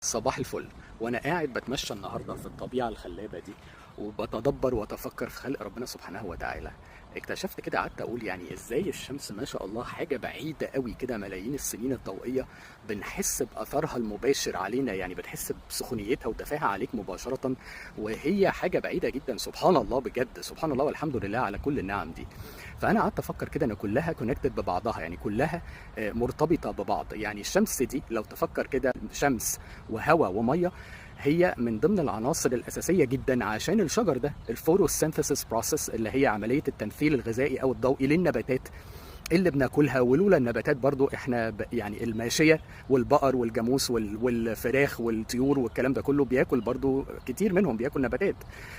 صباح الفل. وانا قاعد بتمشى النهارده في الطبيعه الخلابه دي، وبتدبر واتفكر في خلق ربنا سبحانه وتعالى، اكتشفت كده، قعدت اقول يعني ازاي الشمس ما شاء الله حاجه بعيده قوي كده ملايين السنين الضوئيه بنحس باثرها المباشر علينا، يعني بنحس بسخونيتها ودفاها عليك مباشره، وهي حاجه بعيده جدا. سبحان الله، بجد سبحان الله والحمد لله على كل النعم دي. فانا قعدت افكر كده ان كلها كونكتد ببعضها، يعني كلها مرتبطه ببعض. يعني الشمس دي لو تفكر كده، شمس وهواء وميه، هي من ضمن العناصر الأساسية جدا عشان الشجر ده، الفوتوسينثيسيس بروسيس، اللي هي عملية التمثيل الغذائي أو الضوئي للنباتات اللي بناكلها. ولولا النباتات برضو احنا يعني الماشية والبقر والجاموس والفراخ والطيور والكلام ده كله بياكل، برضو كتير منهم بياكل نباتات.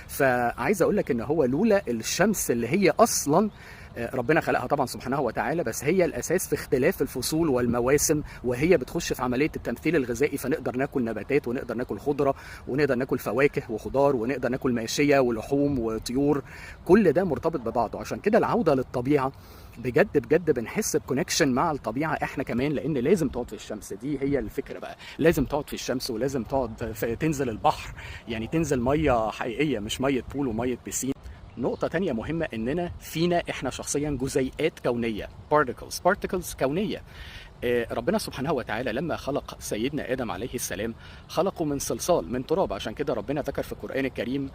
فعايز اقول لك ان هو لولا الشمس اللي هي اصلا ربنا خلقها طبعا سبحانه وتعالى، بس هي الاساس في اختلاف الفصول والمواسم، وهي بتخش في عمليه التمثيل الغذائي، فنقدر ناكل نباتات ونقدر ناكل خضره ونقدر ناكل فواكه وخضار ونقدر ناكل ماشيه ولحوم وطيور. كل ده مرتبط ببعضه. عشان كده العوده للطبيعه بجد بجد بنحس بكونكشن مع الطبيعه احنا كمان، لان لازم تقعد في الشمس. دي هي الفكره بقى، لازم تقعد في الشمس ولازم تقعد تنزل البحر، يعني تنزل ميه حقيقيه مش ميه بول وميه بسين. نقطة تانية مهمة، إننا فينا إحنا شخصيا جزيئات كونية، particles كونية. ربنا سبحانه وتعالى لما خلق سيدنا آدم عليه السلام خلقه من صلصال، من تراب. عشان كده ربنا ذكر في القرآن الكريم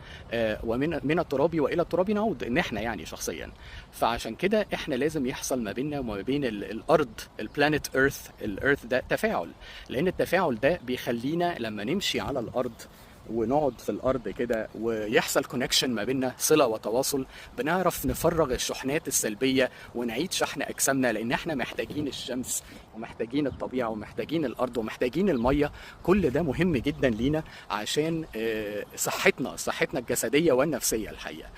ومن التراب وإلى التراب نعود، إن إحنا يعني شخصيا. فعشان كده إحنا لازم يحصل ما بيننا وما بين الأرض، البلانيت إيرث، الإيرث ده تفاعل. لأن التفاعل ده بيخلينا لما نمشي على الأرض ونقعد في الارض كده ويحصل كونكشن ما بيننا، صله وتواصل، بنعرف نفرغ الشحنات السلبيه ونعيد شحن اجسامنا، لان احنا محتاجين الشمس ومحتاجين الطبيعه ومحتاجين الارض ومحتاجين الميه. كل ده مهم جدا لينا عشان صحتنا الجسديه والنفسيه الحقيقه.